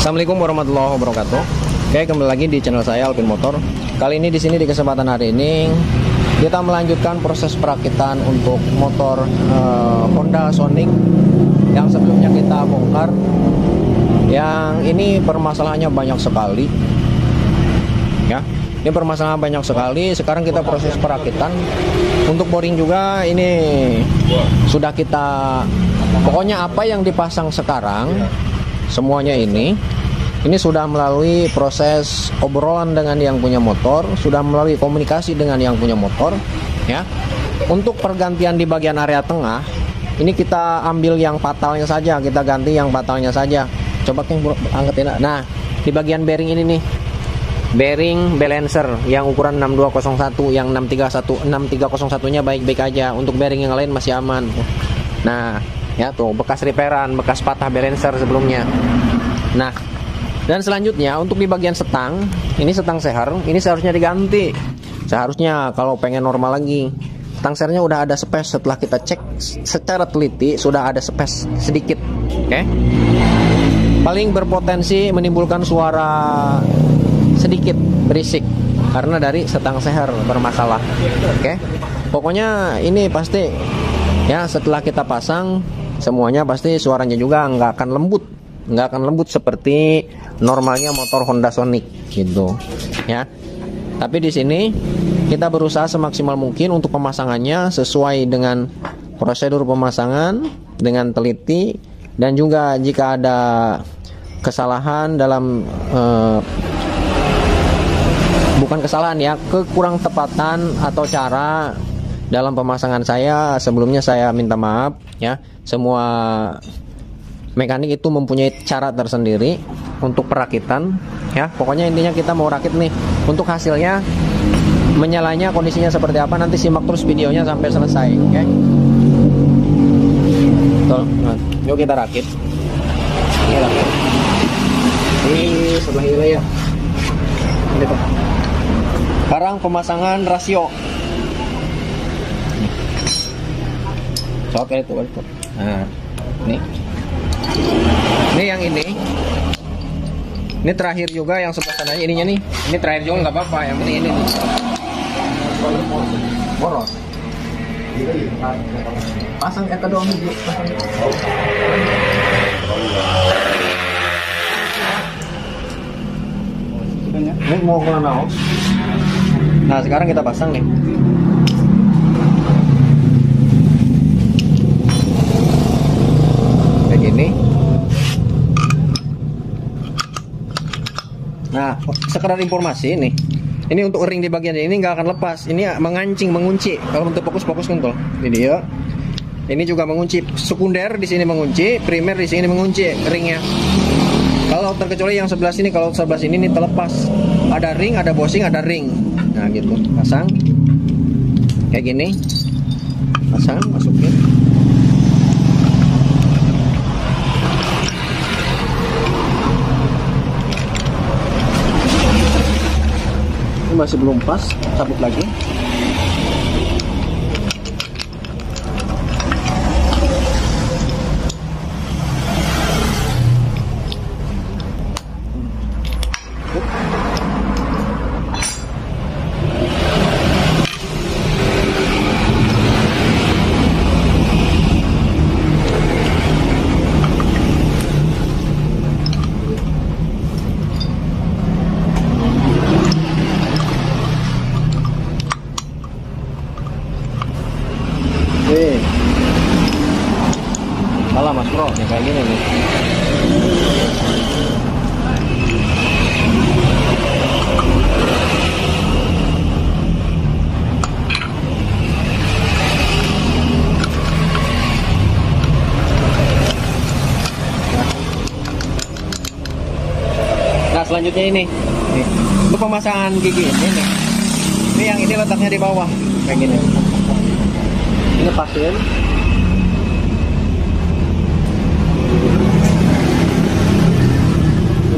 Assalamualaikum warahmatullahi wabarakatuh. Oke, kembali lagi di channel saya Alvin Motor. Kali ini di sini di kesempatan hari ini kita melanjutkan proses perakitan untuk motor Honda Sonic yang sebelumnya kita bongkar. Yang ini permasalahannya banyak sekali. Ya, ini permasalahan banyak sekali. Sekarang kita proses perakitan untuk boring juga. Ini sudah kita, pokoknya apa yang dipasang sekarang semuanya ini sudah melalui proses obrolan dengan yang punya motor, sudah melalui komunikasi dengan yang punya motor, ya. Untuk pergantian di bagian area tengah, ini kita ambil yang fatalnya saja, kita ganti yang fatalnya saja. Coba angkatin. Nah, di bagian bearing ini nih, bearing balancer yang ukuran 6201, yang 6301-nya baik-baik aja. Untuk bearing yang lain masih aman. Nah, ya tuh bekas repairan, bekas patah balancer sebelumnya. Nah, dan selanjutnya untuk di bagian setang, ini setang seher, ini seharusnya diganti. Seharusnya kalau pengen normal lagi, setang sehernya udah ada space. Setelah kita cek secara teliti, sudah ada space sedikit. Oke. Paling berpotensi menimbulkan suara sedikit berisik karena dari setang seher bermasalah. Oke. Pokoknya ini pasti ya, setelah kita pasang semuanya pasti suaranya juga nggak akan lembut seperti normalnya motor Honda Sonic gitu ya. Tapi di sini kita berusaha semaksimal mungkin untuk pemasangannya sesuai dengan prosedur pemasangan dengan teliti, dan juga jika ada kesalahan dalam bukan kesalahan ya, kekurang tepatan atau cara dalam pemasangan saya, sebelumnya saya minta maaf ya. Semua mekanik itu mempunyai cara tersendiri untuk perakitan ya. Pokoknya intinya kita mau rakit nih. Untuk hasilnya, menyalanya kondisinya seperti apa, nanti simak terus videonya sampai selesai. Oke. Nah, yuk kita rakit. Ini rakit. Ini sebelah ini ya. Ini tuh. Sekarang pemasangan rasio. Oke, itu. Nah, ini yang ini terakhir juga, yang sebelah sana ininya nih. Ini terakhir juga nggak apa-apa, yang penting ini nih. Boros. Pasang eta doang dulu. Ini mau kemana? Nah, sekarang kita pasang nih. Ini. Nah, sekedar informasi nih. Ini untuk ring di bagian ini nggak akan lepas. Ini mengunci. Kalau untuk fokus kan tuh. Video. Ini juga mengunci. Sekunder di sini mengunci, primer di sini mengunci ringnya. Kalau terkecuali yang sebelah sini, kalau sebelah sini ini terlepas. Ada ring, ada bosing, ada ring. Nah, gitu. Pasang. Kayak gini. Pasang, masukin. Masih belum pas, cabut lagi. Malah Mas Bro, ya kayak gini nih. Nah, selanjutnya ini. Nih, untuk pemasangan gigi ini nih. Ini yang ini letaknya di bawah, kayak gini. Ini pasin.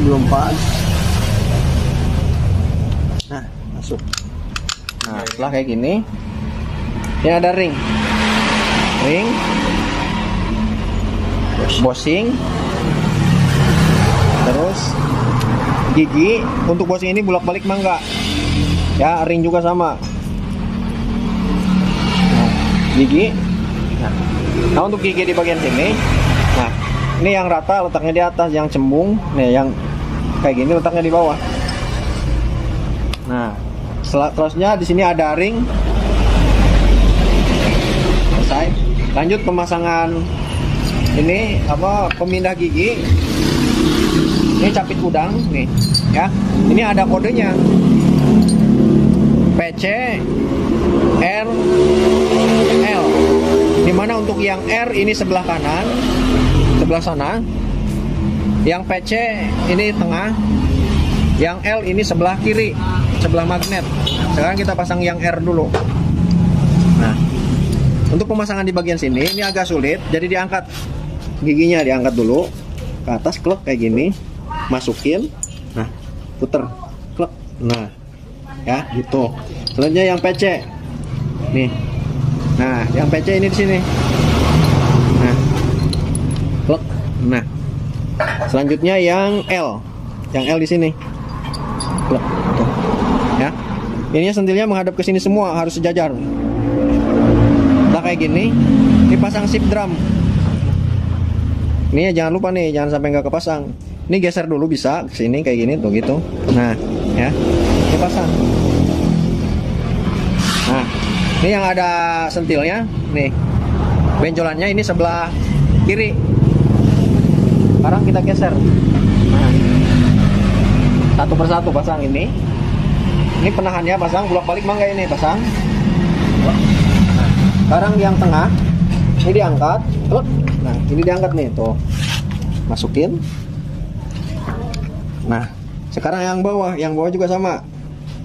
Belum pas. Nah, masuk. Nah, setelah kayak gini, ini ada ring, bosing, terus gigi untuk bosing ini bolak-balik mah enggak. Ya, ring juga sama. Nah, gigi. Nah, untuk gigi di bagian sini. Nah, ini yang rata letaknya di atas, yang cembung, nih yang kayak gini letaknya di bawah. Nah, terusnya di sini ada ring. Selesai. Lanjut pemasangan ini apa, pemindah gigi. Ini capit udang nih, ya. Ini ada kodenya. PC R L. Dimana untuk yang R ini sebelah kanan, sebelah sana. Yang PC ini tengah. Yang L ini sebelah kiri, sebelah magnet. Sekarang kita pasang yang R dulu. Nah, untuk pemasangan di bagian sini ini agak sulit, jadi diangkat giginya, diangkat dulu ke atas, klek kayak gini, masukin, nah puter, klek, nah ya gitu. Selanjutnya yang PC, nih, nah yang PC ini di sini, nah klek, nah selanjutnya yang L di sini, klek, tuh, ya. Ini sentilnya menghadap ke sini semua, harus sejajar. Nah kayak gini, dipasang sip drum. Ini ya, jangan lupa nih, jangan sampai nggak kepasang. Ini geser dulu bisa ke sini kayak gini tuh gitu. Nah, ya, dipasang. Nah, ini yang ada sentilnya, nih, benjolannya ini sebelah kiri. Sekarang kita geser. Nah, satu persatu pasang ini. Ini penahannya pasang, bolak-balik mangga ini pasang. Sekarang yang tengah ini diangkat, nah ini diangkat nih tuh, masukin. Nah sekarang yang bawah juga sama,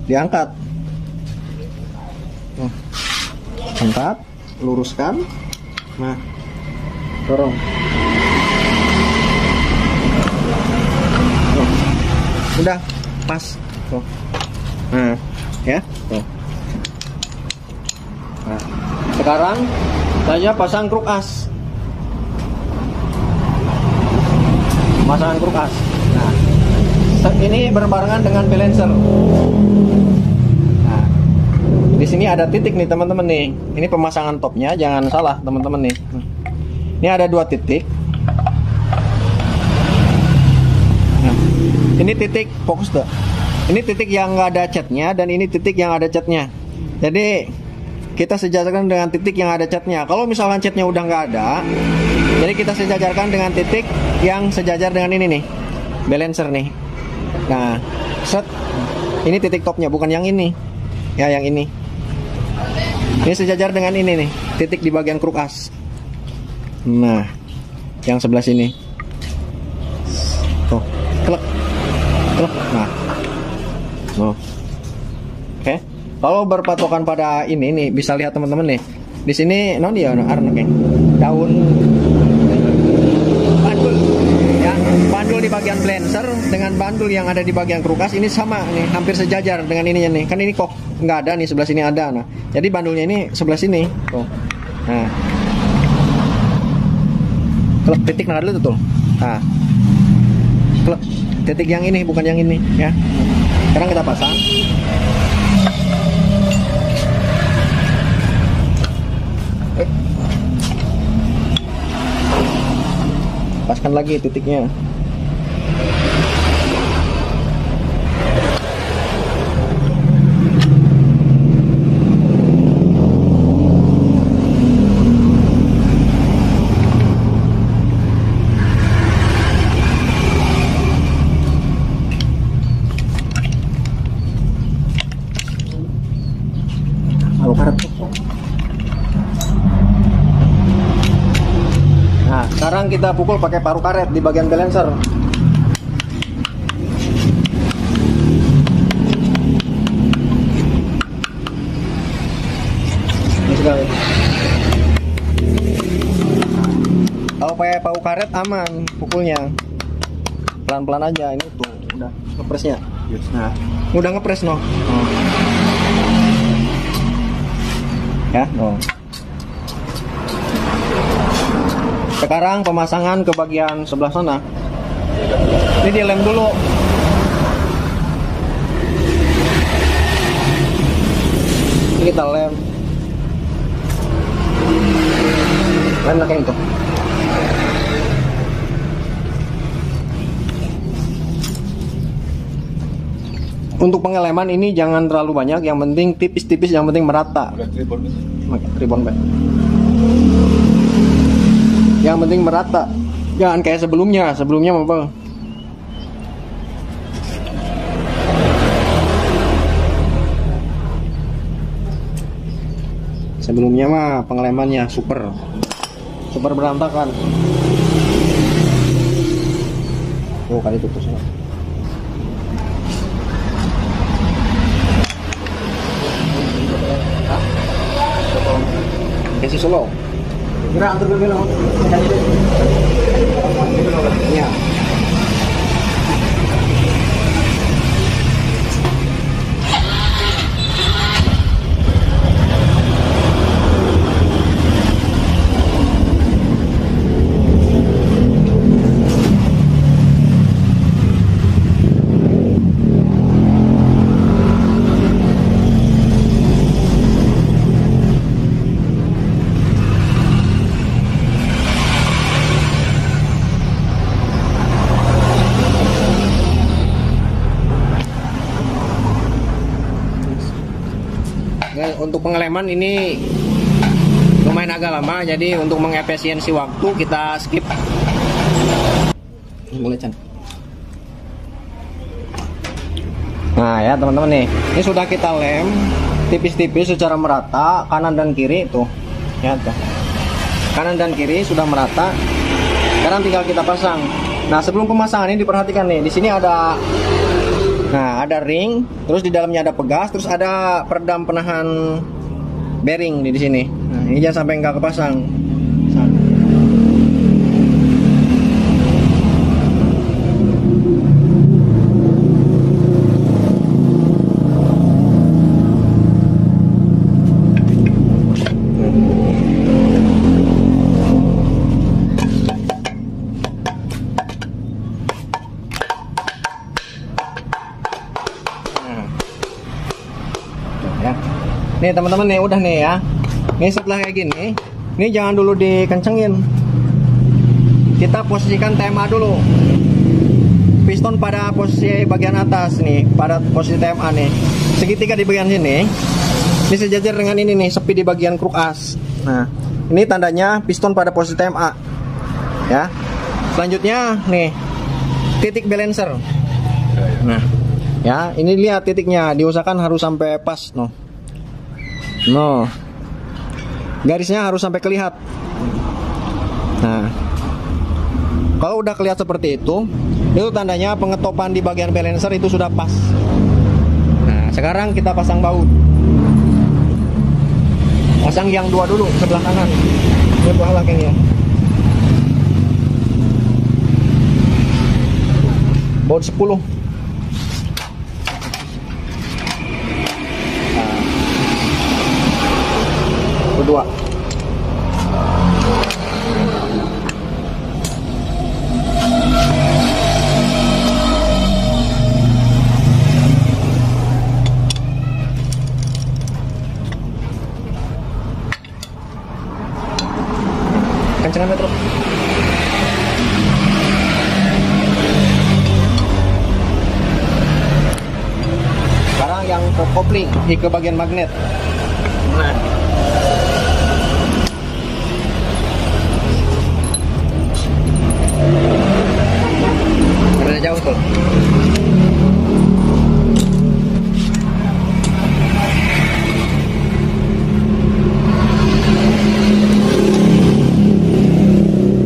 diangkat, angkat, luruskan, nah dorong, udah pas tuh, nah ya tuh. Nah, sekarang saya pasang kruk as. Pemasangan kruk as. Nah, ini berbarengan dengan balancer. Nah, di sini ada titik nih teman-teman nih. Ini pemasangan topnya, jangan salah teman-teman nih. Ini ada 2 titik. Nah, ini titik, fokus tuh. Ini titik yang nggak ada catnya dan ini titik yang ada catnya. Jadi kita sejajarkan dengan titik yang ada catnya. Kalau misalkan catnya udah nggak ada, jadi kita sejajarkan dengan titik yang sejajar dengan ini nih, balancer nih. Nah, set, ini titik topnya, bukan yang ini, ya yang ini. Ini sejajar dengan ini nih, titik di bagian kruk as. Nah, yang sebelah sini, tuh, klek, klek. Nah, no. Oke. Kalau berpatokan pada ini nih, bisa lihat teman-teman nih. Di sini non dia arnek daun bandul. Ya, bandul di bagian balancer dengan bandul yang ada di bagian krukas ini sama nih, hampir sejajar dengan ininya nih. Kan ini kok nggak ada nih, sebelah sini ada. Nah, jadi bandulnya ini sebelah sini. Tuh. Nah. Klek titik nah dulu tuh. Nah. Klek titik yang ini bukan yang ini ya. Sekarang kita pasang. Paskan lagi titiknya. Paru karet. Nah, sekarang kita pukul pakai paru karet di bagian balancer. Ini sekali. Kalau pakai paru karet aman pukulnya. Pelan-pelan aja, ini tuh udah ngepresnya. Nah, udah ngepres no. Ya, no. Sekarang pemasangan ke bagian sebelah sana. Ini dilem dulu. Kita lem kayak itu. Untuk pengeleman ini jangan terlalu banyak, yang penting tipis-tipis, yang penting merata. Tribon back. Yang penting merata, jangan kayak sebelumnya apa? Sebelumnya mah pengelemannya super berantakan. Oh, kali putus. Kasih solo. Gerak antar dulu. Ya. Untuk pengeleman ini lumayan agak lama, jadi untuk mengefisiensi waktu kita skip. Mulai Chan. Nah ya teman-teman nih, ini sudah kita lem tipis-tipis secara merata kanan dan kiri tuh, ya tuh. Kanan dan kiri sudah merata. Sekarang tinggal kita pasang. Nah sebelum pemasangan ini diperhatikan nih, di sini ada. Nah, ada ring, terus di dalamnya ada pegas, terus ada peredam penahan bearing di sini. Nah, ini jangan sampai nggak kepasang. Nih teman-teman nih, udah nih ya. Nih setelah kayak gini, ini jangan dulu dikencengin. Kita posisikan TMA dulu. Piston pada posisi bagian atas nih, pada posisi TMA nih. Segitiga di bagian sini. Ini sejajar dengan ini nih, sepi di bagian kruk as. Nah, ini tandanya piston pada posisi TMA. Ya. Selanjutnya nih, titik balancer. Nah, ya, ini lihat titiknya, diusahakan harus sampai pas, no, garisnya harus sampai kelihat. Nah, kalau udah kelihatan seperti itu tandanya pengetopan di bagian balancer itu sudah pas. Nah, sekarang kita pasang baut. Pasang yang dua dulu sebelah kanan. Sebelah belakang ya. Baut 10. Kedua. Kencengan metro. Sekarang yang kopling ke bagian magnet. Nah, jauh tuh.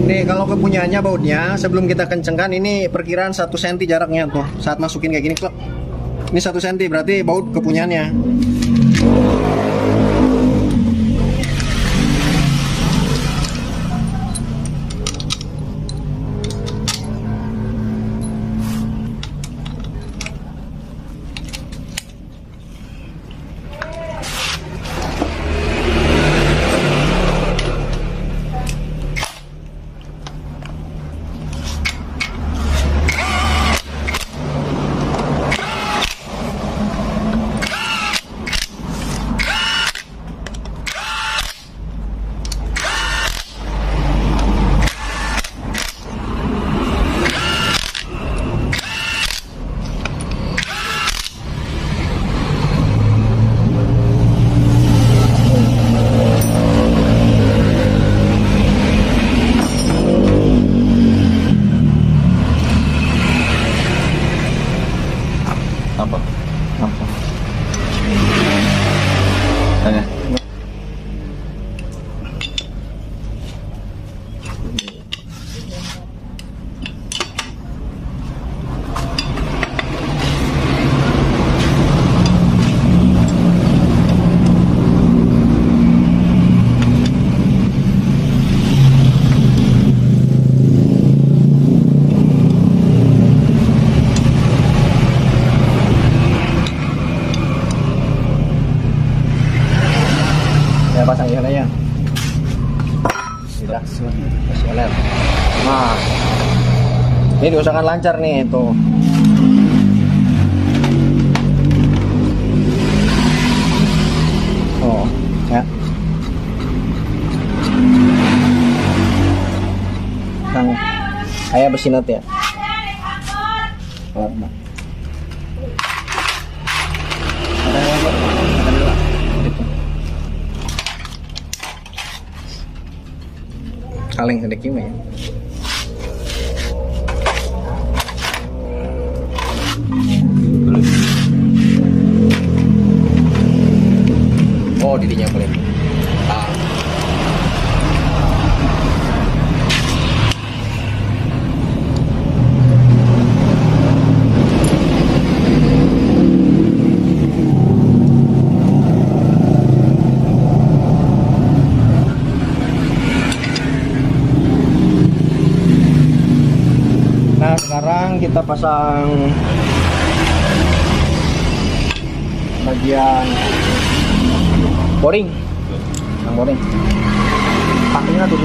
Nih kalau kepunyaannya bautnya sebelum kita kencengkan ini perkiraan 1 cm jaraknya tuh saat masukin kayak gini klep. Ini 1 cm berarti baut kepunyaannya. Ini diusahakan lancar nih itu. Oh, ya. Kang, ayah besinat ya. Oh, nah. Kaleng sedikit ya. Oh, didinya boleh. Ah. Nah, sekarang kita pasang bagian boring. Yang boring. Pakainya tuh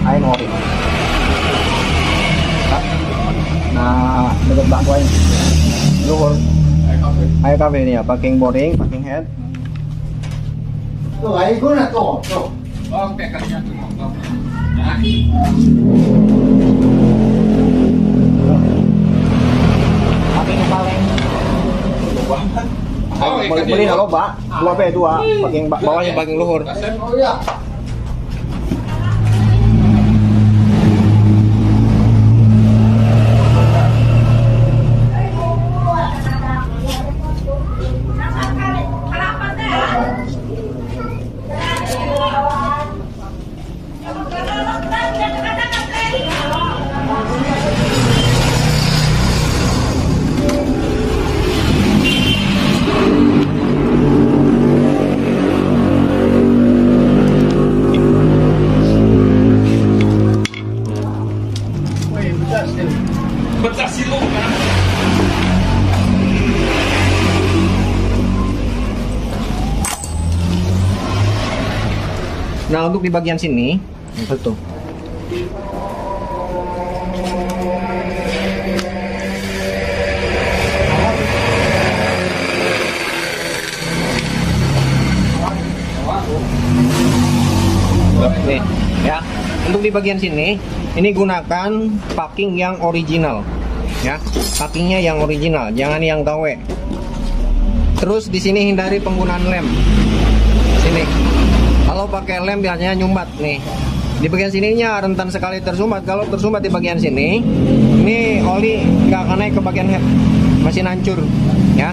air boring. Nah, dekat bak boring. Luhur. Air kafe ini ya, packing boring, packing head. Tuh, air guna tuh. Tuh. Oh, tekernya tuh motor. Packing kaleng. Oh, Beli halo, Pak. Dua pe dua, packing bawahnya packing luhur. Oh iya. Pecah silau kan? Nah, untuk di bagian sini, itu tuh. Nih, ya. Untuk di bagian sini, ini gunakan packing yang original, ya. Packingnya yang original, jangan yang KW. Terus di sini hindari penggunaan lem. Sini. Kalau pakai lem biasanya nyumbat nih. Di bagian sininya rentan sekali tersumbat. Kalau tersumbat di bagian sini, ini oli nggak akan naik ke bagian head, masih hancur, ya.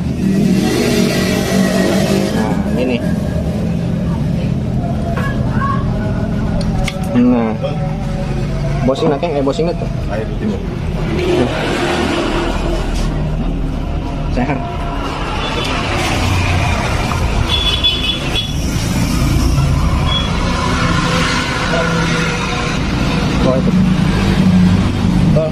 Nah, ini. Nah, bosing nakeng, bosing itu. Air di timur. Sehat. Oh itu. Oh.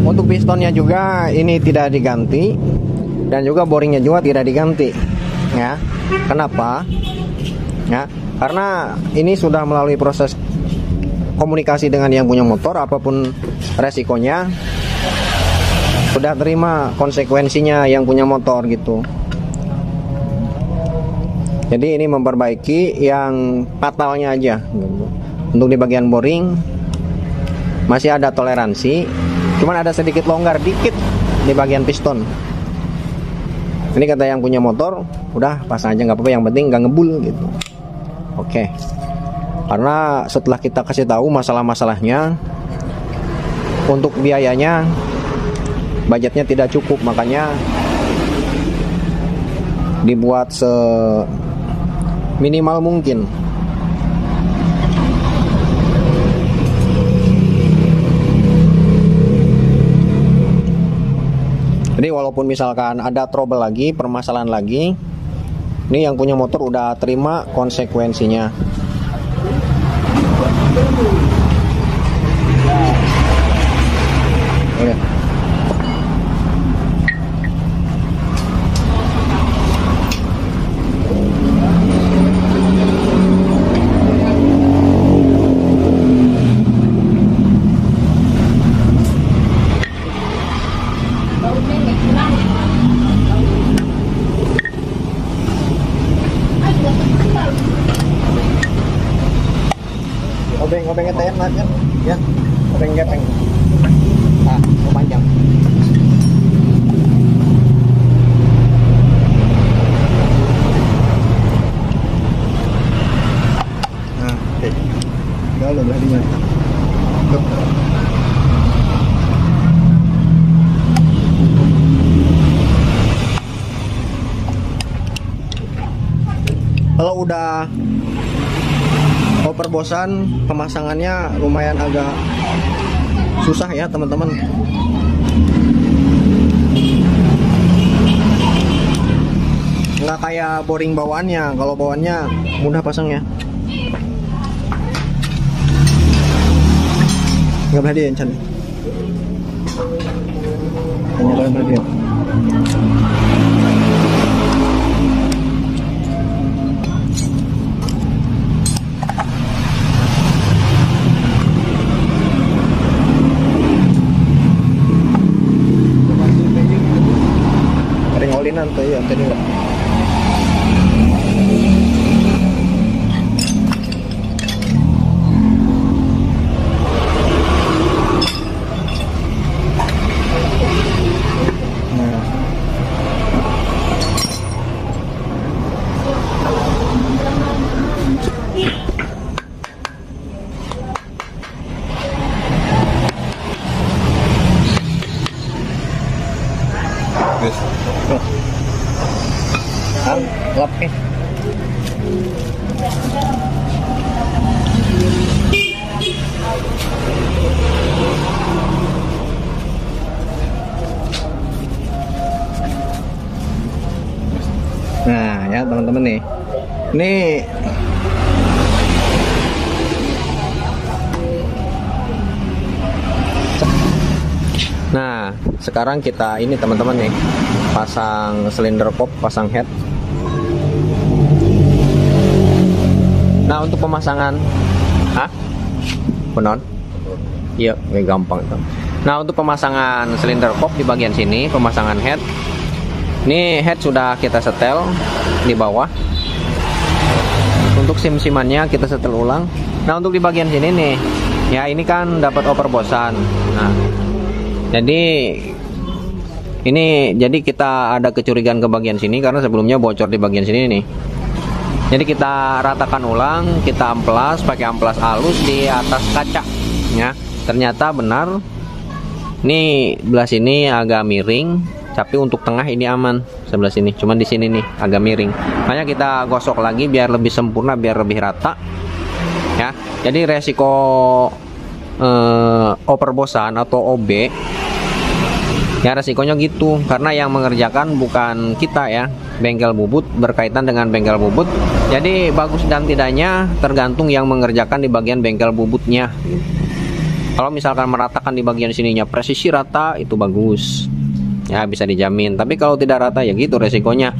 Untuk pistonnya juga ini tidak diganti, dan juga boringnya juga tidak diganti, ya. Kenapa? Ya, karena ini sudah melalui proses komunikasi dengan yang punya motor, apapun resikonya sudah terima konsekuensinya yang punya motor gitu. Jadi ini memperbaiki yang fatalnya aja gitu. Untuk di bagian boring masih ada toleransi, cuman ada sedikit longgar dikit di bagian piston. Ini kata yang punya motor, udah pasang aja nggak apa-apa, yang penting nggak ngebul gitu. Oke. Karena setelah kita kasih tahu masalah-masalahnya, untuk biayanya budgetnya tidak cukup, makanya dibuat seminimal mungkin. kalaupun misalkan ada trouble lagi, permasalahan lagi, ini yang punya motor udah terima konsekuensinya. Oke. Obeng TM aja ya, obeng gepeng. Nah, panjang. Nah, oke. Galau belah di mana? Kalau udah overbosan, pemasangannya lumayan agak susah ya teman-teman. Nggak kayak boring bawaannya. Kalau bawaannya mudah pasangnya. Nggak boleh dia encan. Hanya boleh dia. Nanti ya tadi enggak. Lap eh. Nah ya teman-teman nih, ini nah sekarang kita ini teman-teman nih pasang silinder kop, pasang head. Nah untuk pemasangan, benon? Iya, gampang itu. Nah untuk pemasangan silinder kop di bagian sini, pemasangan head. Ini head sudah kita setel di bawah. Untuk sim-simannya kita setel ulang. Nah untuk di bagian sini nih, ya ini kan dapat overbosan. Nah, jadi kita ada kecurigaan ke bagian sini karena sebelumnya bocor di bagian sini nih. Jadi kita ratakan ulang, kita amplas pakai amplas halus di atas kaca ya. Ternyata benar. Ini belah sini agak miring, tapi untuk tengah ini aman sebelah sini. Cuman di sini nih agak miring. Makanya kita gosok lagi biar lebih sempurna, biar lebih rata. Ya. Jadi resiko overbosan atau OB ya resikonya gitu, karena yang mengerjakan bukan kita ya, bengkel bubut, berkaitan dengan bengkel bubut. Jadi bagus dan tidaknya tergantung yang mengerjakan di bagian bengkel bubutnya. Kalau misalkan meratakan di bagian sininya presisi rata, itu bagus ya, bisa dijamin. Tapi kalau tidak rata ya gitu resikonya,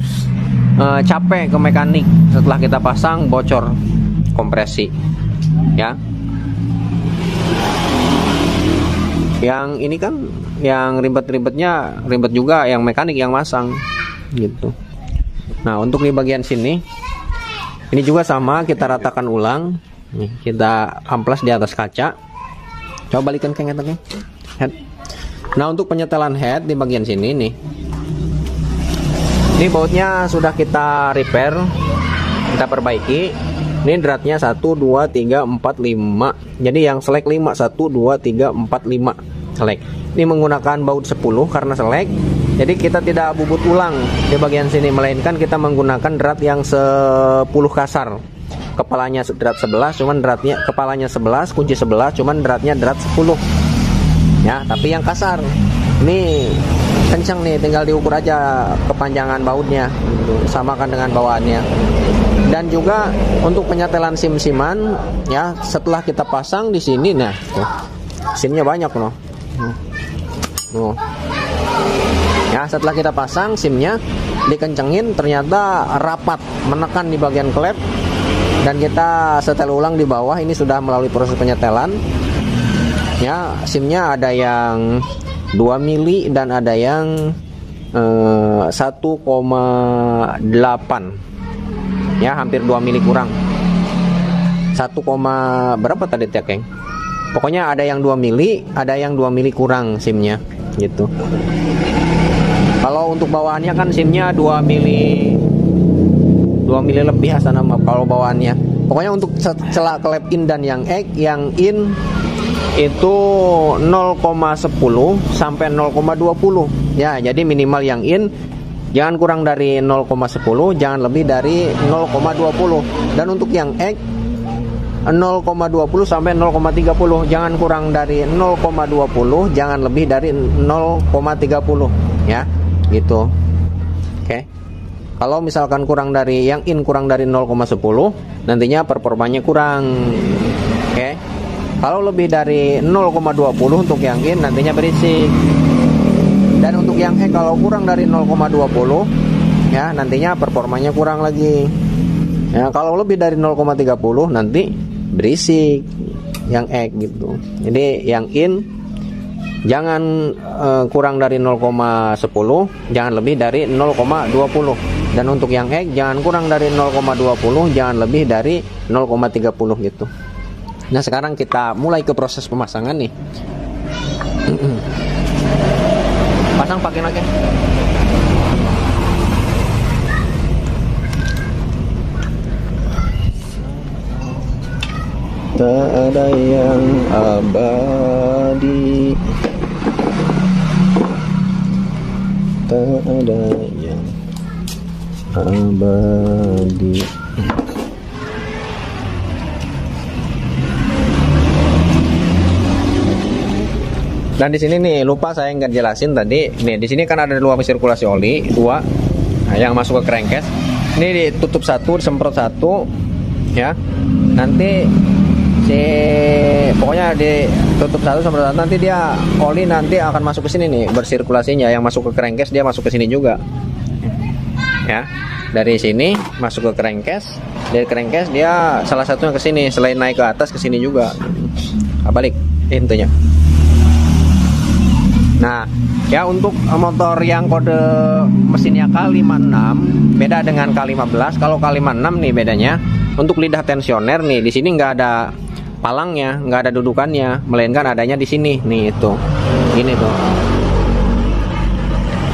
capek ke mekanik setelah kita pasang bocor kompresi ya. Yang ini kan yang ribet-ribetnya ribet juga yang mekanik yang masang gitu. Nah untuk di bagian sini ini juga sama, kita ratakan ulang. Nih, kita amplas di atas kaca. Coba balikan ke head. Nah untuk penyetelan head di bagian sini nih, ini bautnya sudah kita repair, kita perbaiki. Ini dratnya 1, 2, 3, 4, 5. Jadi yang selek 5, 1, 2, 3, 4, 5 selek. Ini menggunakan baut 10 karena selek. Jadi kita tidak bubut ulang di bagian sini, melainkan kita menggunakan drat yang 10 kasar. Kepalanya drat 11, cuman dratnya kepalanya 11, kunci 11, cuman dratnya drat 10. Ya, tapi yang kasar. Ini kencang nih, tinggal diukur aja kepanjangan bautnya, samakan dengan bawaannya. Dan juga untuk penyetelan sim-siman ya, setelah kita pasang di sini, nah tuh simnya banyak loh. Tuh. Ya, setelah kita pasang simnya dikencengin, ternyata rapat menekan di bagian klep, dan kita setel ulang di bawah. Ini sudah melalui proses penyetelan. Ya, simnya ada yang 2 mili dan ada yang 1,8. Ya, hampir 2 mili kurang. 1, berapa tadi ya, Keng? Pokoknya ada yang 2 mili, ada yang 2 mili kurang simnya gitu. Kalau untuk bawaannya kan simnya 2 mili lebih asal nama kalau bawaannya. Pokoknya untuk celak klep in dan yang in itu 0,10 sampai 0,20. Ya, jadi minimal yang in jangan kurang dari 0,10, jangan lebih dari 0,20. Dan untuk yang 0,20 sampai 0,30, jangan kurang dari 0,20, jangan lebih dari 0,30 ya, gitu. Oke. Kalau misalkan kurang dari yang in kurang dari 0,10, nantinya performanya kurang. Oke. Kalau lebih dari 0,20 untuk yang in, nantinya berisik. Dan untuk yang kalau kurang dari 0,20 ya, nantinya performanya kurang lagi. Ya, kalau lebih dari 0,30 nanti berisik yang gitu. Jadi yang in jangan kurang dari 0,10, jangan lebih dari 0,20. Dan untuk yang jangan kurang dari 0,20, jangan lebih dari 0,30 gitu. Nah, sekarang kita mulai ke proses pemasangan nih. Pasang pakai lagi. Tak ada yang abadi, tak ada yang abadi. Dan di sini nih lupa saya nggak jelasin tadi. Nih di sini kan ada 2 sirkulasi oli, 2. Nah, yang masuk ke crankcase. Ini ditutup 1, disemprot 1, ya. Nanti pokoknya ditutup 1, semprot 1. Nanti dia oli nanti akan masuk ke sini nih, bersirkulasinya. Yang masuk ke crankcase dia masuk ke sini juga. Ya. Dari sini masuk ke crankcase. Dari crankcase dia salah satunya ke sini, selain naik ke atas ke sini juga. Balik intinya. Nah, ya untuk motor yang kode mesinnya K56 beda dengan K15. Kalau K56 nih bedanya, untuk lidah tensioner nih di sini nggak ada palangnya, nggak ada dudukannya, melainkan adanya di sini nih, itu gini tuh.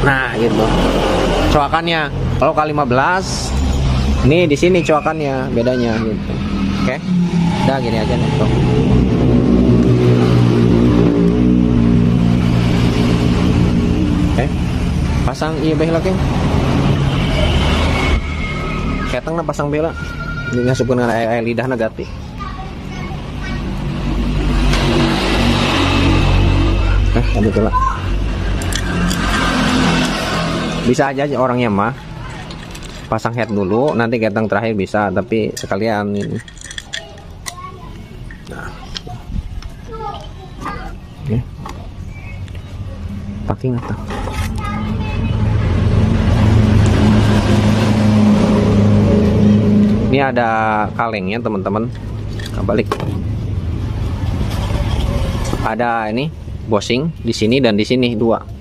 Nah, gitu. Coakannya. Kalau K15 nih di sini coakannya, bedanya gitu. Oke. Udah gini aja nih tuh. Pasang iya beh lagi. Ketang na pasang bela. Ini ngasupkeun dengan air lidah negatif. Tadi tuh lah. Bisa aja orangnya mah pasang head dulu, nanti ketang terakhir bisa, tapi sekalian ini. Nah. Oke. Packing atau ini ada kalengnya teman-teman. Balik. Ada ini bushing di sini dan di sini 2.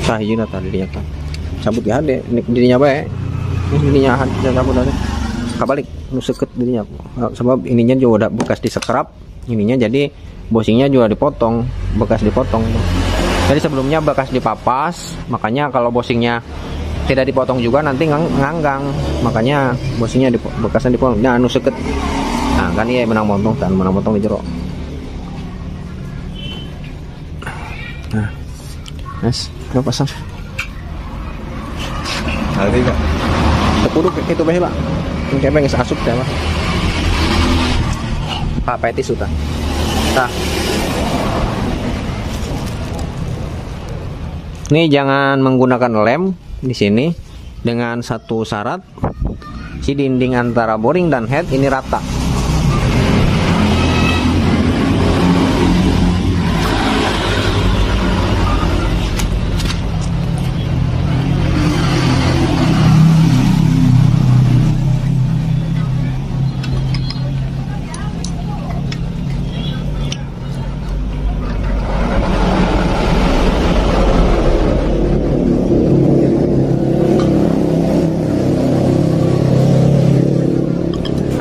Sah izin atau dirinya kan cabut ya deh dirinya baik dirinya cabut ada kabalik nuseket dirinya sebab ininya juga udah bekas disekrap ininya, jadi bosingnya juga dipotong, bekas dipotong. Jadi sebelumnya bekas dipapas, makanya kalau bosingnya tidak dipotong juga nanti nganggang, makanya bosingnya bekasnya dipotong. Nah nuseket, nah Nah kan iya menang motong dan menang motong di jero. Nah, mas, lo pasang. Hari enggak? Tepuduk itu bae pak. Kayak pengen asup dah pak. Pak petis sudah. Tah. Ini jangan menggunakan lem di sini dengan satu syarat, si dinding antara boring dan head ini rata.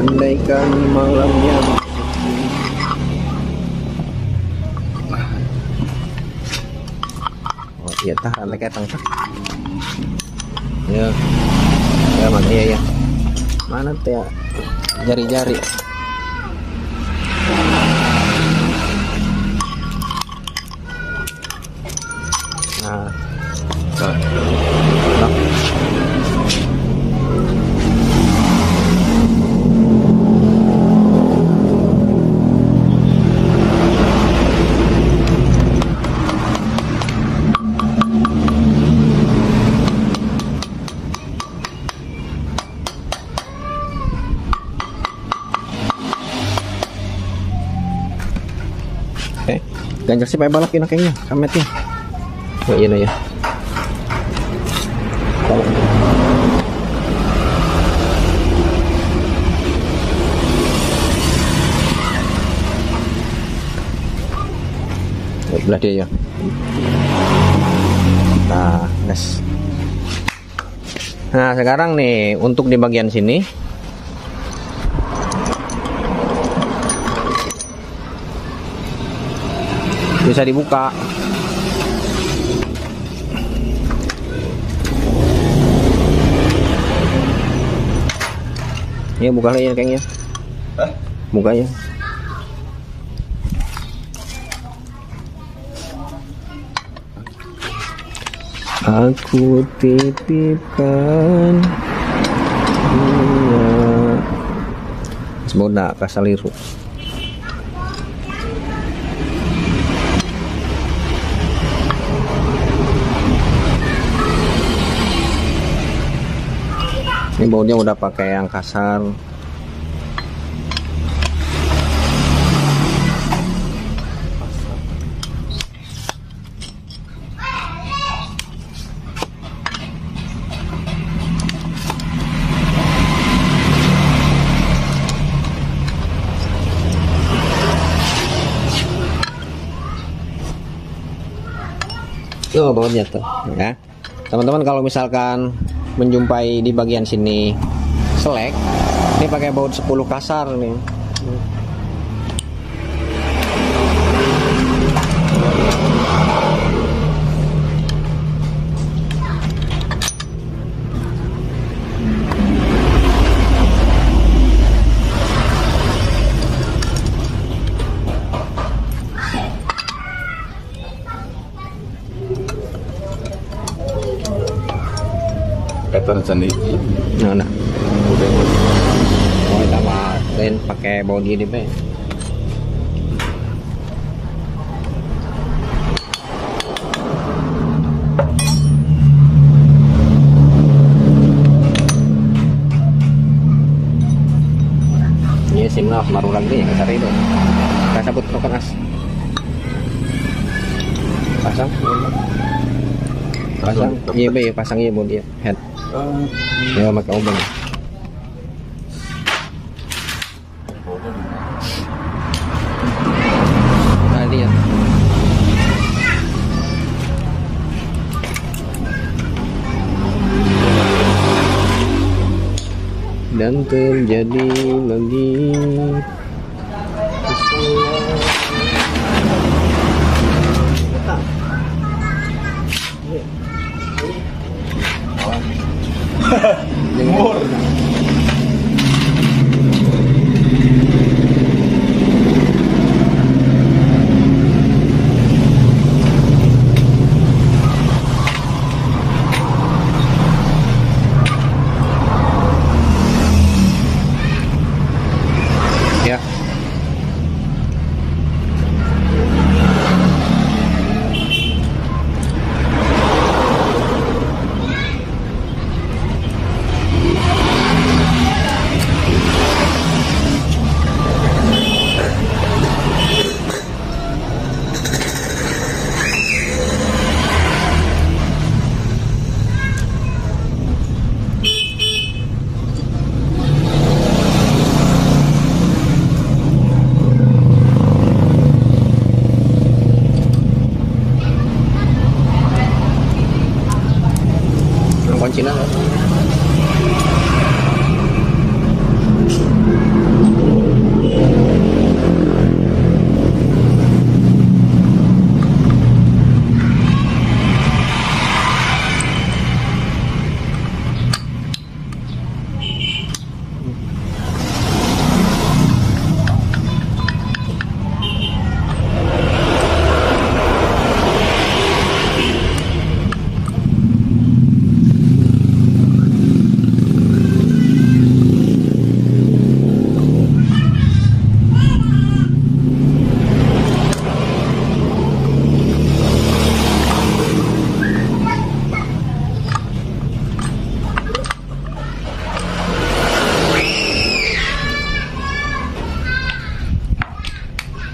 Andaikan malamnya. Oh iya tah rantai ketang tah. Ya. Ya mana ya. Mana teh jari-jari. Nah. Nah. Ganjel sih balap ini kayaknya kametnya. Oh iya ya. Belah dia ya. Nah, guys. Nah, sekarang nih untuk di bagian sini bisa dibuka. Ya buka lagi ya kayaknya. Buka ya. Aku titipkan semoga kasaliru. Ini bautnya udah pakai yang kasar. Tuh bautnya tuh ya. Teman-teman kalau misalkan menjumpai di bagian sini selek, ini pakai baut 10 kasar nih. Kata sandi. Nah. Oh, tambah lain pakai baut gini, Be. Ini simlah maru lagi ya cari itu. Kita sabut kokonas. Pasang. Pasang. Iya, Be, pasang iya baut dia. Head. Ya pakai obeng. Nah lihat. Dan terjadi lagi.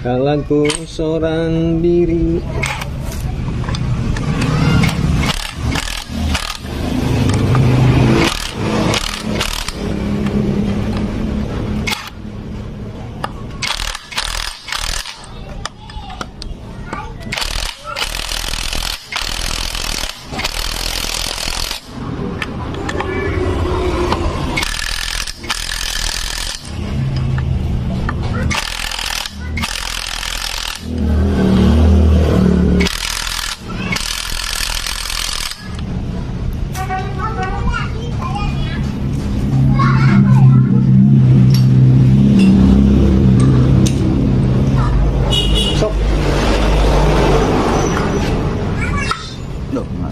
Kalau ku seorang diri. Loh, Mas.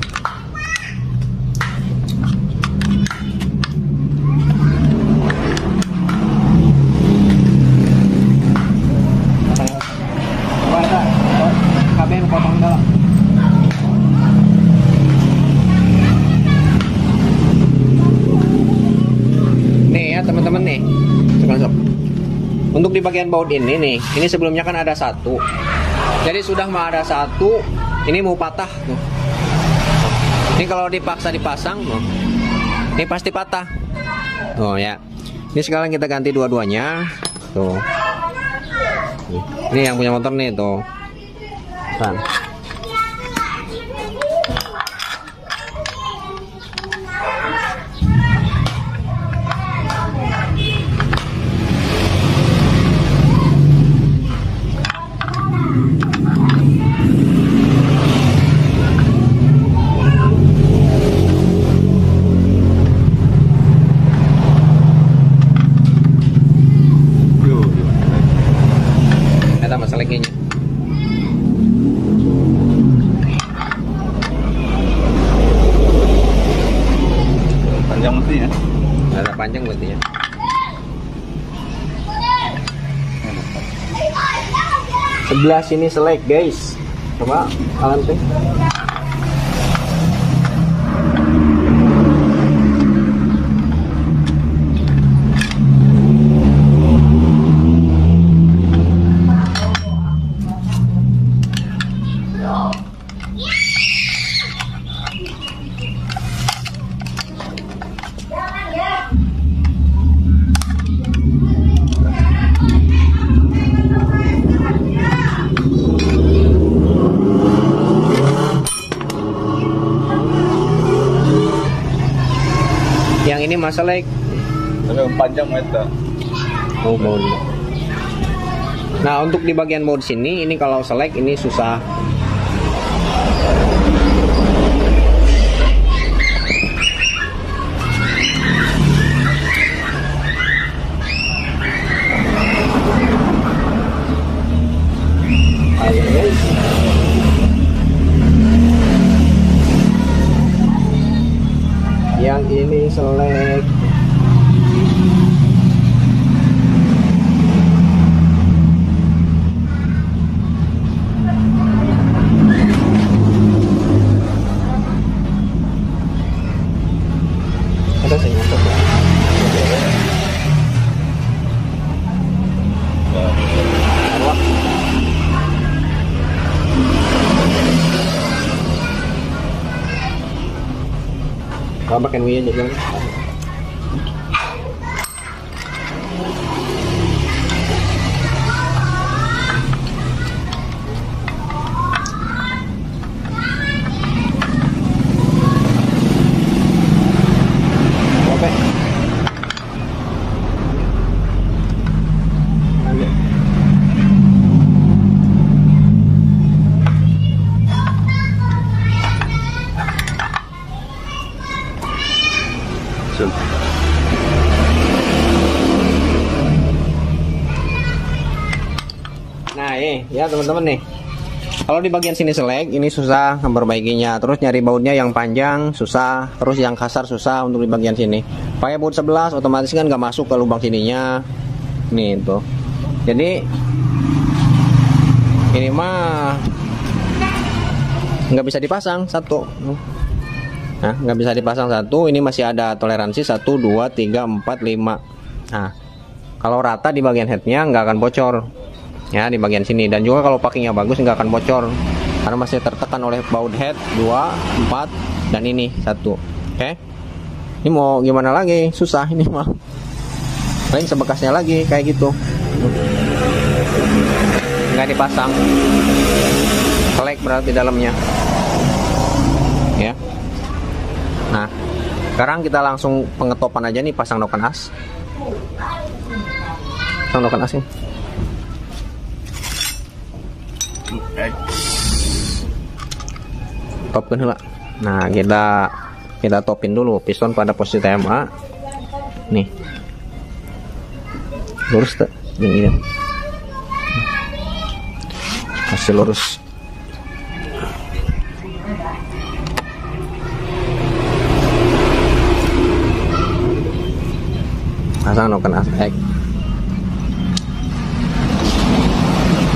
KBN potong dalam. Nih ya teman-teman nih. Sob. Untuk di bagian baut ini sebelumnya kan ada satu. Jadi sudah mau ada satu, ini mau patah tuh. Ini kalau dipaksa dipasang, ini pasti patah. Oh ya. Ini sekarang kita ganti dua-duanya. Tuh. Ini yang punya motor nih tuh. Kan. Ada masalah kayaknya. Panjang mesti ya. Ada panjang berarti ya. Sebelah sini selek guys. Coba alam teh. Yang ini masalah. Tapi panjang meter. Oh, baut. Nah, untuk di bagian baut sini, ini kalau selek ini susah. Ayo, guys. Yang ini selek. Ada sih nyangkut ya. Wah. Kalau pakai mie aja kan. Oke. Nah ini ya teman-teman nih, kalau di bagian sini selek ini susah memperbaikinya, terus nyari bautnya yang panjang susah, terus yang kasar susah untuk di bagian sini. Pakai baut 11 otomatis kan nggak masuk ke lubang sininya nih tuh. Jadi ini mah nggak bisa dipasang satu. Nah, nggak bisa dipasang satu, ini masih ada toleransi 1, 2, 3, 4, 5. Nah, kalau rata di bagian headnya nggak akan bocor. ya di bagian sini. Dan juga kalau packingnya bagus nggak akan bocor karena masih tertekan oleh baut head 2, 4 dan ini 1. Oke, ini mau gimana lagi, susah ini mah, paling sebekasnya lagi kayak gitu, nggak dipasang, kelek berarti dalamnya ya. Nah sekarang kita langsung pengetopan aja nih, pasang noken as. Pasang noken as nih. Topkan lah. Nah kita topin dulu piston pada posisi TMA nih, lurus tak ini ya, masih lurus. Pasang noken aspek.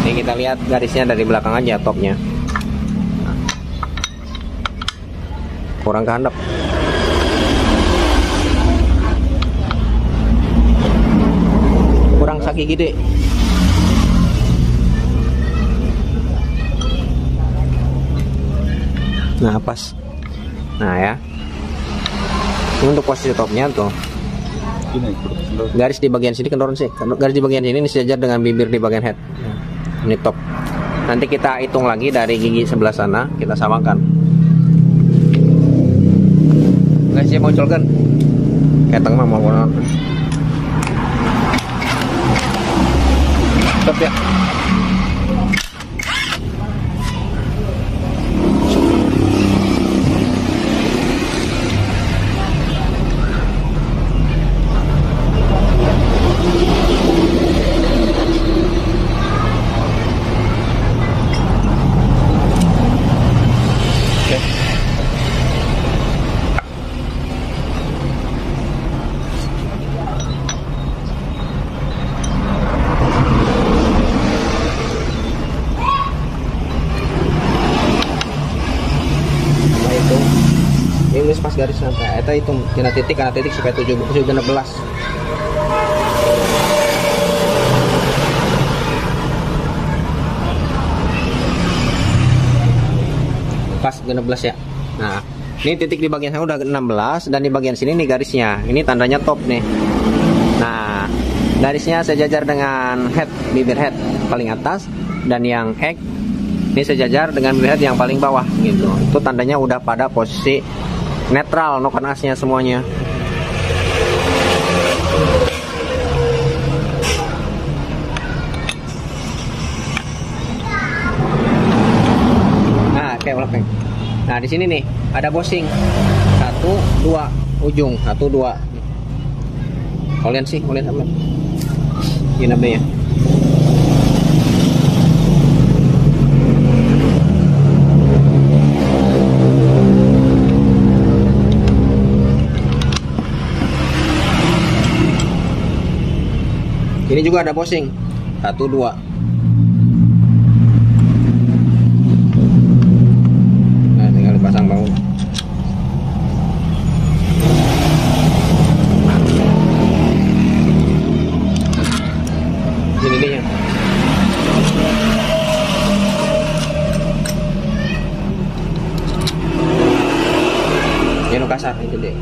Ini kita lihat garisnya dari belakang aja, topnya kurang kehandap. Kurang saki gede. Nah pas. Nah ya, ini untuk posisi topnya tuh. Garis di bagian sini kendorong sih. Garis di bagian sini ini sejajar dengan bibir di bagian head. Ini top. Nanti kita hitung lagi dari gigi sebelah sana, kita samakan. Guys, saya mau colkan. Kayak tengah mau warna. Top ya. Ini pas garis nanti, eta hitung kena titik supaya 16. Pas 16 ya. Nah, ini titik di bagian sana udah 16 dan di bagian sini nih garisnya. Ini tandanya top nih. Nah, garisnya sejajar dengan head, bibir head paling atas, dan yang egg ini sejajar dengan bibir head yang paling bawah gitu. Itu tandanya udah pada posisi netral noken asnya semuanya. Nah, kayak belakang. Nah, di sini nih ada bosing 1, 2 ujung 1, 2. Kalian sama. Ini namanya. Ini juga ada bosing 1, 2. Nah, tinggal dipasang baut. Ini dia. Ini kasar itu deh.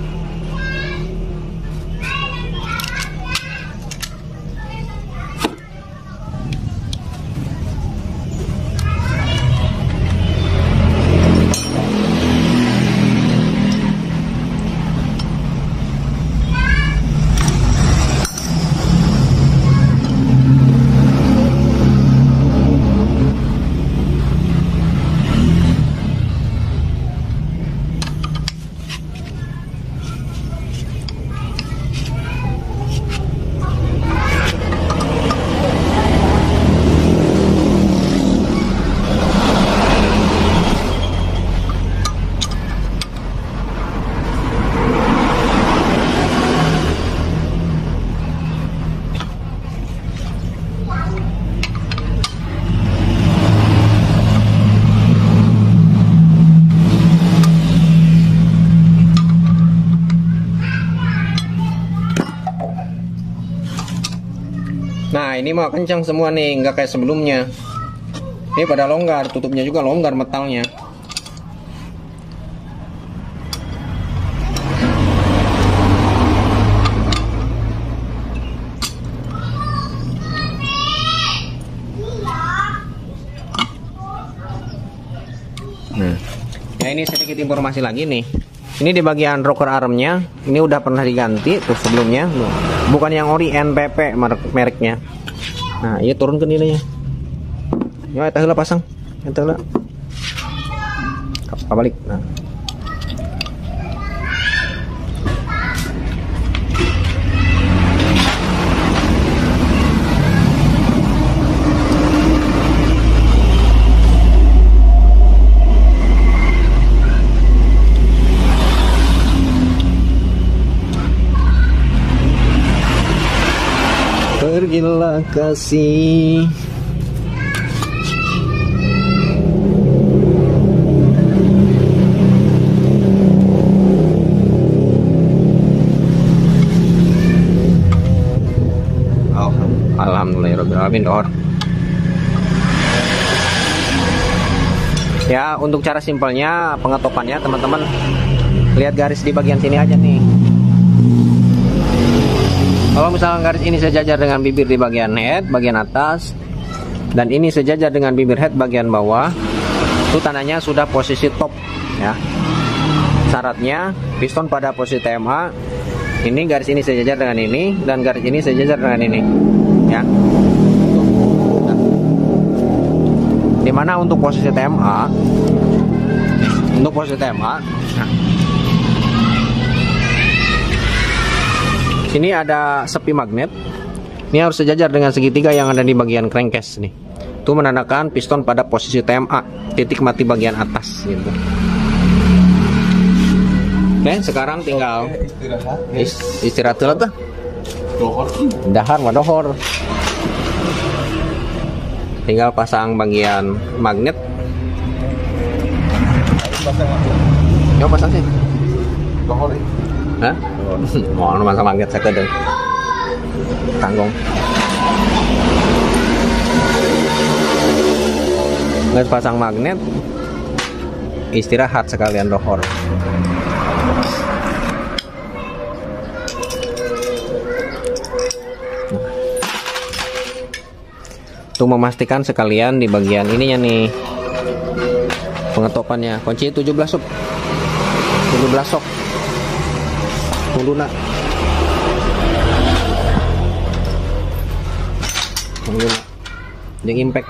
Nah, ini mah kencang semua nih, nggak kayak sebelumnya. Ini pada longgar, tutupnya juga longgar metalnya. Nah, ini sedikit informasi lagi nih. Ini di bagian rocker armnya, ini udah pernah diganti tuh sebelumnya. Bukan yang ori, NPP mereknya. Nah, iya turun ke nilainya. Ya, eta heula pasang. Eta heula. Kabalik. Nah. Pergilah kasih. Alhamdulillahirobbilalamin. Ya, untuk cara simpelnya pengetopannya teman-teman, lihat garis di bagian sini aja nih. Kalau misalkan garis ini sejajar dengan bibir di bagian head bagian atas, dan ini sejajar dengan bibir head bagian bawah, itu tandanya sudah posisi top ya. Syaratnya piston pada posisi TMA, ini garis ini sejajar dengan ini, dan garis ini sejajar dengan ini ya. Dimana untuk posisi TMA, nah, sini ada sepi magnet. Ini harus sejajar dengan segitiga yang ada di bagian crankcase nih. Itu menandakan piston pada posisi TMA, titik mati bagian atas gitu. Oke, sekarang tinggal istirahat dulu tuh. Dahar madohor. Tinggal pasang bagian magnet. Yo pasang sih. Hah? Mau pasang magnet saya kedeng. Tanggung. Nggak pasang magnet. Istirahat sekalian dohor. Untuk memastikan sekalian di bagian ininya nih pengetopannya, kunci 17 sub 17 sok muluna yang impact.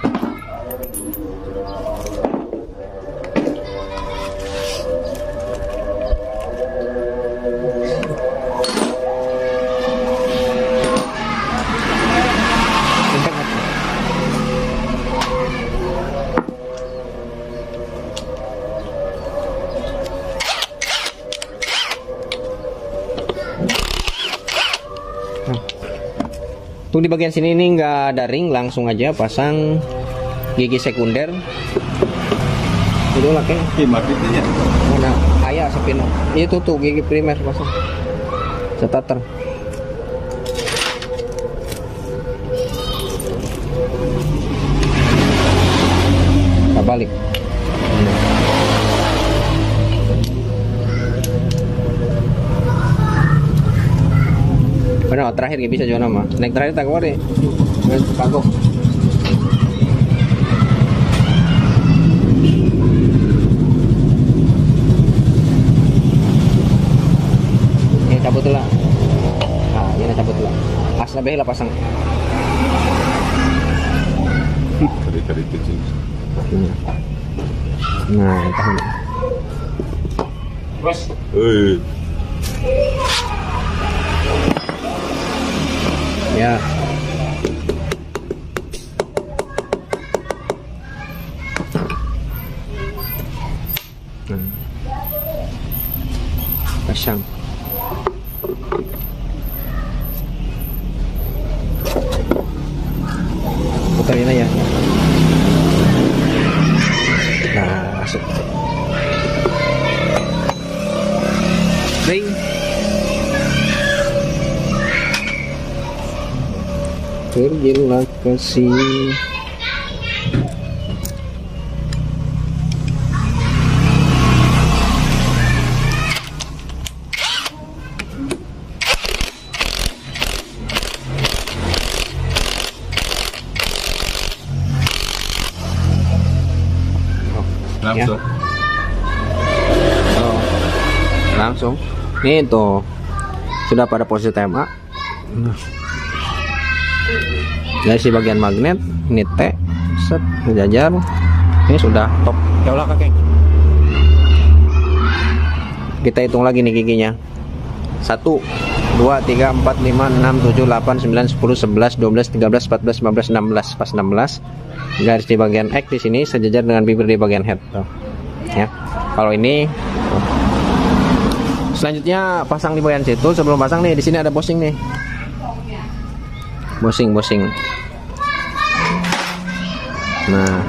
Untuk di bagian sini ini nggak ada ring, langsung aja pasang gigi sekunder. Itu lah kan? Mana ayah sepin? Itu tuh gigi primer pasang. Starter. Kita balik. Benar, terakhir gak bisa juga nama. Naik terakhir tak kemarin. Kagok. Ini cabut lah. Nah, ini cabut lah. Asal lah pasang. Kali-kali kecil. Nah, tahan. Bos. Ya. Pasang. Puterin aja. Nah, masuk. Ring. pergilah kasih. Langsung. Oh, langsung nih tuh sudah pada posisi TMA. Dari si bagian magnet ini T set sejajar, ini sudah top. Ya ulah kakek, kita hitung lagi nih giginya. 1 2 3 4 5 6 7 8 9 10 11 12 13 14 15 16. Pas 16 garis di bagian X di sini sejajar dengan bibir di bagian head tuh. Ya. Kalau ini selanjutnya pasang di bagian situ. Sebelum pasang nih di sini ada bosing nih. Bosing. Nah.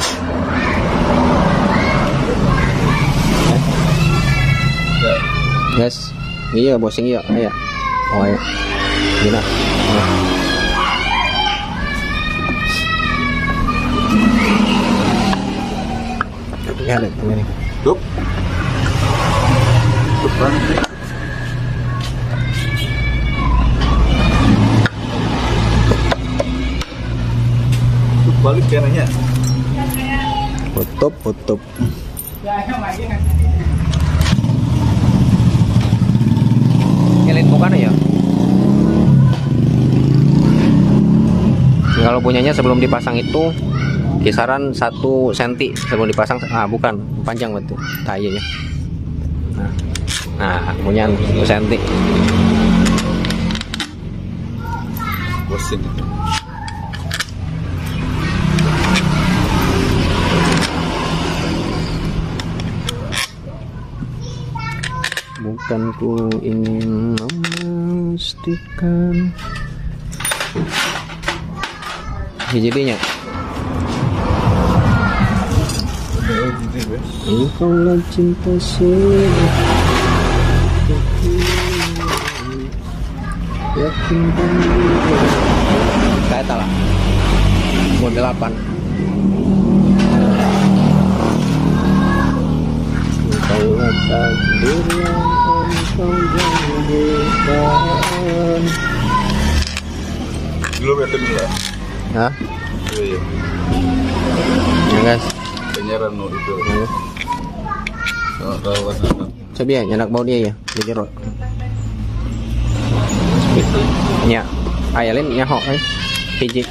Yes. Iya bosing iya. Ayo. Oh ya. Gila. Ya, ada ini. Dup. Depan. Balik kanannya. Tutup. Nyelin bukan ya? Kalau punyanya sebelum dipasang itu kisaran 1 cm sebelum dipasang. Bukan panjang betul tayanya. Nah punya 1 cm. Bosin. Bukan ku ingin memastikan hijrinya. Engkaulah cinta yakin saya tahu model 8. Engkaulah takdir yang engkau janjikan. Belum ya lah. Hah? Iya. Ya guys. Penyiaran no itu. Tahu kan. Coba ya nyenak bau dia ya di jero. Nya ayalin nyaho hiji.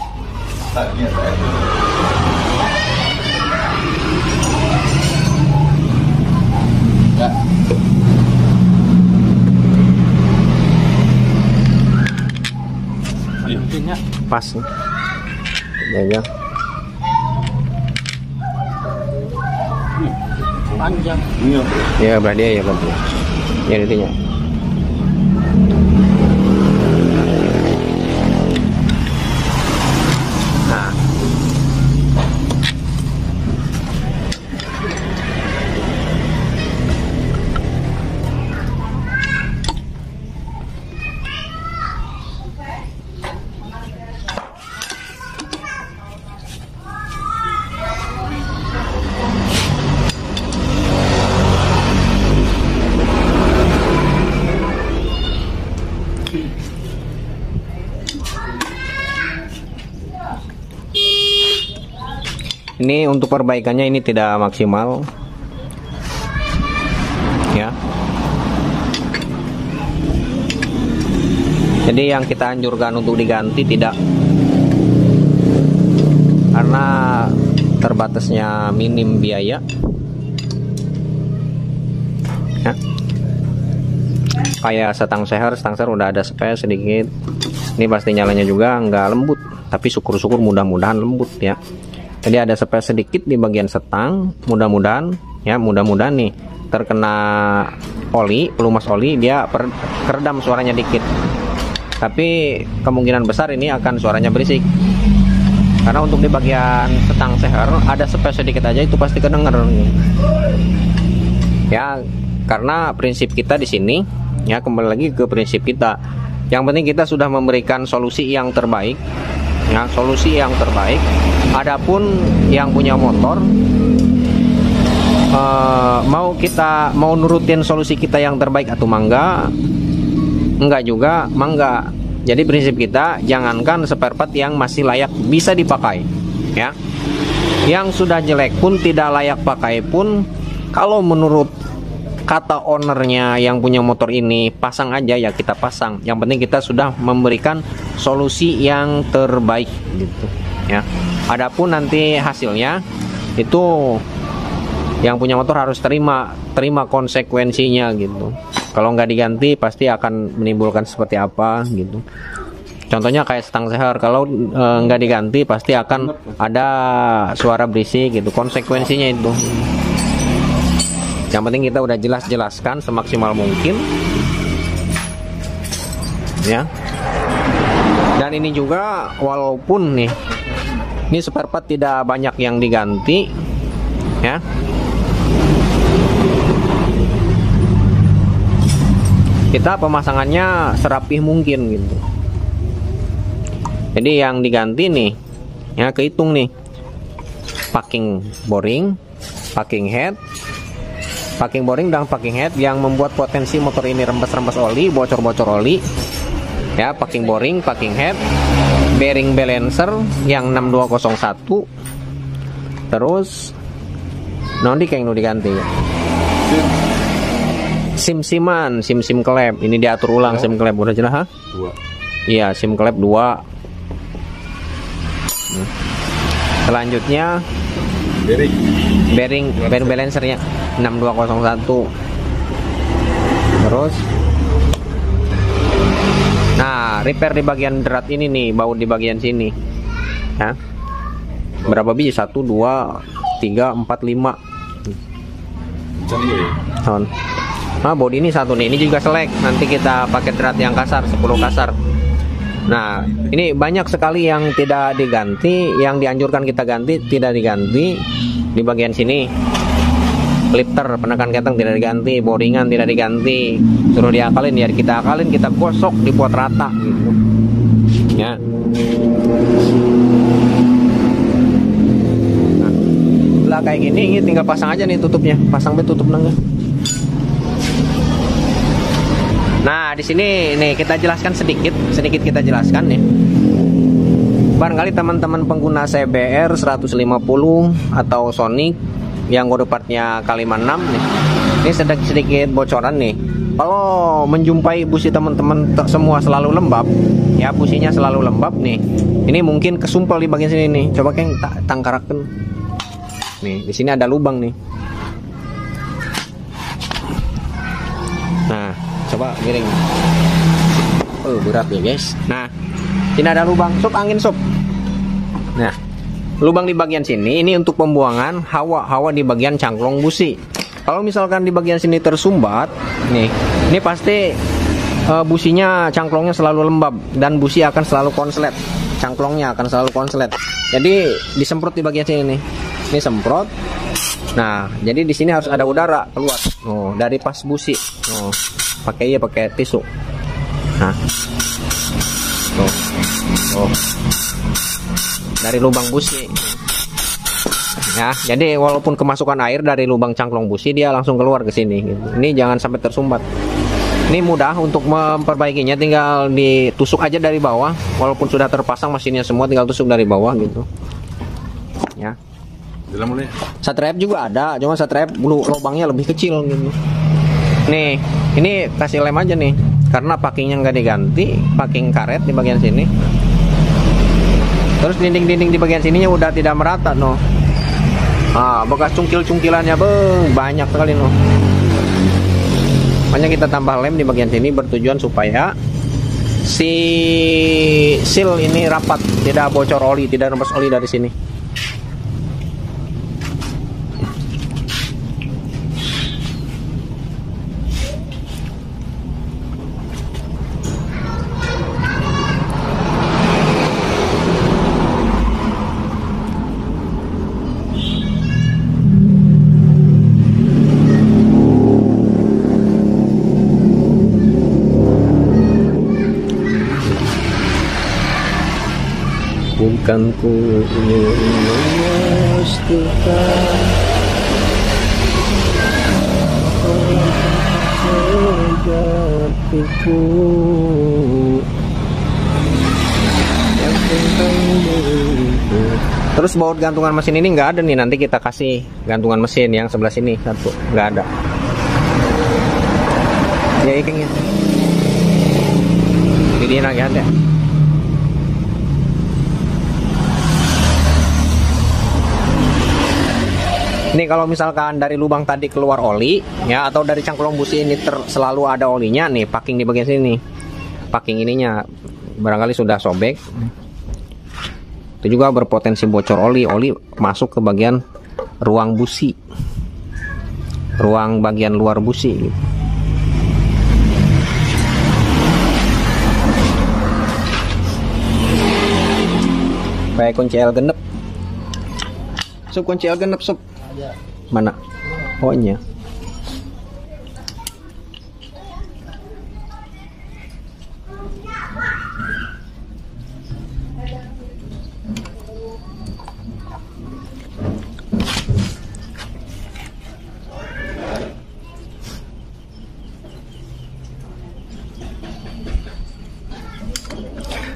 Pas ya Panjang. ya berarti ya berarti ya intinya. Nah ini untuk perbaikannya ini tidak maksimal ya. Jadi yang kita anjurkan untuk diganti tidak, karena terbatasnya minim biaya ya. Kayak stang seher udah ada spare sedikit. Ini pasti nyalanya juga nggak lembut, tapi syukur-syukur mudah-mudahan lembut ya. Jadi ada spare sedikit di bagian setang, mudah-mudahan nih terkena oli, pelumas oli, dia keredam suaranya dikit. Tapi kemungkinan besar ini akan suaranya berisik. Karena untuk di bagian setang seher ada spare sedikit aja itu pasti kedenger. Ya, karena prinsip kita di sini ya, kembali lagi ke prinsip kita. Yang penting kita sudah memberikan solusi yang terbaik ya, solusi yang terbaik. Adapun yang punya motor mau nurutin solusi kita yang terbaik atau mangga, enggak juga mangga. Jadi prinsip kita, jangankan spare part yang masih layak bisa dipakai, ya. Yang sudah jelek pun, tidak layak pakai pun, kalau menurut kata ownernya yang punya motor ini pasang aja, ya kita pasang. Yang penting kita sudah memberikan solusi yang terbaik gitu, ya. Adapun nanti hasilnya itu yang punya motor harus terima konsekuensinya gitu. Kalau nggak diganti pasti akan menimbulkan seperti apa gitu. Contohnya kayak stang seher, kalau nggak diganti pasti akan ada suara berisik gitu. Konsekuensinya itu. Yang penting kita udah jelaskan semaksimal mungkin, ya. Dan ini juga walaupun nih, ini spare part tidak banyak yang diganti, ya. Kita pemasangannya serapih mungkin gitu. Jadi yang diganti nih, ya kehitung nih, packing boring, packing head, packing boring dan packing head yang membuat potensi motor ini rembes-rembes oli, bocor-bocor oli, ya. Packing boring, packing head, bearing balancer yang 6201, terus nondi kayak nu diganti ya. Sim klep ini diatur ulang. Sim klep udah jelas, ha? 2. Iya, sim klep 2. Selanjutnya bearing balancernya 6201. Terus nah, repair di bagian drat ini nih, baut di bagian sini, ya. Berapa biji? 1 2 3 4 5 ton. Nah, bodi ini satu nih, ini juga selek. Nanti kita pakai drat yang kasar, 10 kasar. Nah, ini banyak sekali yang tidak diganti, yang dianjurkan kita ganti tidak diganti. Di bagian sini, lifter penekan keteng tidak diganti, boringan tidak diganti. Suruh diakalin, ya kita akalin, kita gosok, dibuat rata gitu. Ya. Nah, setelah kayak gini, ini tinggal pasang aja nih tutupnya. Pasang tutup nangga. Nah, di sini nih kita jelaskan sedikit kita jelaskan nih. Barangkali teman-teman pengguna CBR 150 atau Sonic yang kode partnya K56 nih. Ini sedikit bocoran nih. Kalau menjumpai busi teman-teman semua selalu lembab, ya businya selalu lembab nih. Ini mungkin kesumpel di bagian sini nih. Coba kayak tangkaraken. Nih, di sini ada lubang nih. Nah, coba miring. Berat ya guys. Nah, ini ada lubang, sup angin sup. Nah, lubang di bagian sini ini untuk pembuangan hawa di bagian cangklong busi. Kalau misalkan di bagian sini tersumbat, nih, ini pasti businya, cangklongnya selalu lembab dan busi akan selalu konslet. Cangklongnya akan selalu konslet. Jadi disemprot di bagian sini nih. Ini semprot. Nah, jadi di sini harus ada udara keluar. Oh, dari pas busi. Oh, pakai tisu. Nah, oh, dari lubang busi. Ya, jadi walaupun kemasukan air dari lubang cangklong busi, dia langsung keluar ke sini. Gitu. Ini jangan sampai tersumbat. Ini mudah untuk memperbaikinya, tinggal ditusuk aja dari bawah. Walaupun sudah terpasang mesinnya semua, tinggal tusuk dari bawah gitu. Ya. Satrep juga ada, cuma satrep lubangnya lebih kecil gitu. Nih, ini kasih lem aja nih, karena packingnya nggak diganti, packing karet di bagian sini. Terus dinding-dinding di bagian sininya udah tidak merata, no. Ah, bekas cungkil-cungkilannya banyak sekali, no. Makanya kita tambah lem di bagian sini bertujuan supaya si seal ini rapat, tidak bocor oli, tidak rembes oli dari sini. Bukan ku ingin memastikan hatiku yang tentang diriku. Terus baut gantungan mesin ini nggak ada nih, nanti kita kasih gantungan mesin yang sebelah sini satu, nggak ada. Ya ini ini lagi ada. Ini kalau misalkan dari lubang tadi keluar oli ya, atau dari cangklong busi ini selalu ada olinya nih, packing di bagian sini, packing ininya barangkali sudah sobek, itu juga berpotensi bocor oli masuk ke bagian ruang busi, ruang bagian luar busi gitu. Kayak kunci L genep, sup kunci L genep sup. Mana? Pokoknya.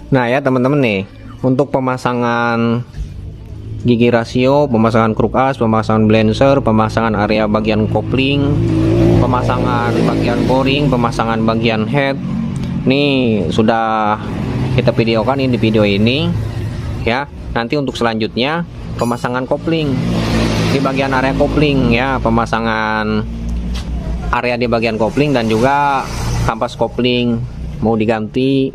Nah ya teman-teman nih, untuk pemasangan gigi rasio, pemasangan kruk as, pemasangan blancer, pemasangan area bagian kopling, pemasangan bagian boring, pemasangan bagian head, ini sudah kita videokan ini di video ini ya. Nanti untuk selanjutnya pemasangan kopling di bagian area kopling ya, pemasangan area di bagian kopling dan juga kampas kopling mau diganti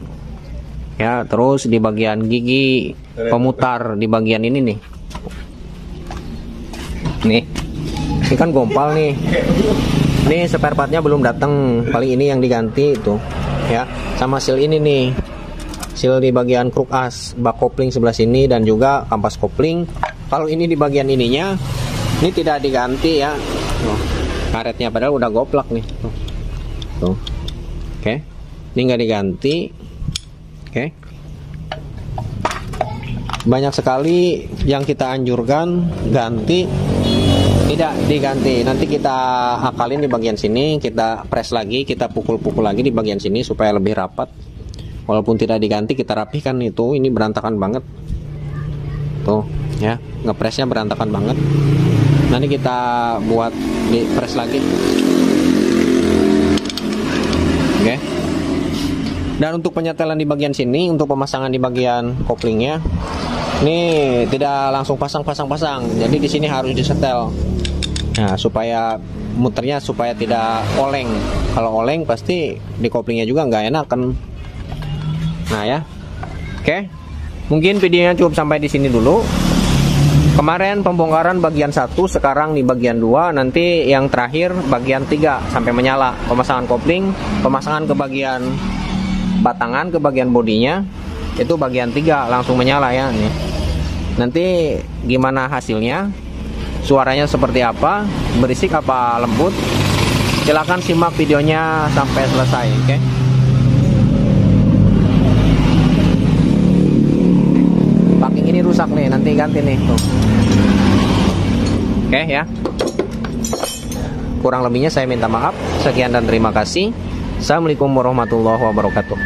ya. Terus di bagian gigi pemutar di bagian ini nih. Ini kan gompal nih. Ini spare partnya belum datang, paling ini yang diganti itu ya. Sama seal ini nih, seal di bagian kruk as, bak kopling sebelah sini dan juga kampas kopling. Kalau ini di bagian ininya, ini tidak diganti ya. Karetnya padahal udah goplak nih. Tuh. Oke. Ini nggak diganti. Oke. Banyak sekali yang kita anjurkan ganti, tidak diganti. Nanti kita akalin di bagian sini, kita press lagi, kita pukul-pukul lagi di bagian sini supaya lebih rapat. Walaupun tidak diganti, kita rapihkan itu. Ini berantakan banget tuh ya, ngepresnya berantakan banget. Nanti kita buat di press lagi. Oke. Dan untuk penyetelan di bagian sini, untuk pemasangan di bagian koplingnya, ini tidak langsung pasang, jadi di sini harus disetel. Nah, supaya muternya supaya tidak oleng. Kalau oleng pasti di koplingnya juga nggak enak kan. Nah ya, oke. Mungkin videonya cukup sampai di sini dulu. Kemarin pembongkaran bagian 1, sekarang di bagian 2, nanti yang terakhir bagian 3 sampai menyala. Pemasangan kopling, pemasangan ke bagian batangan, ke bagian bodinya, itu bagian 3 langsung menyala ya nih. Nanti gimana hasilnya, suaranya seperti apa, berisik apa lembut, silahkan simak videonya sampai selesai. Oke. Packing ini rusak nih, nanti ganti nih tuh. Oke ya. Kurang lebihnya saya minta maaf. Sekian dan terima kasih. Assalamualaikum warahmatullahi wabarakatuh.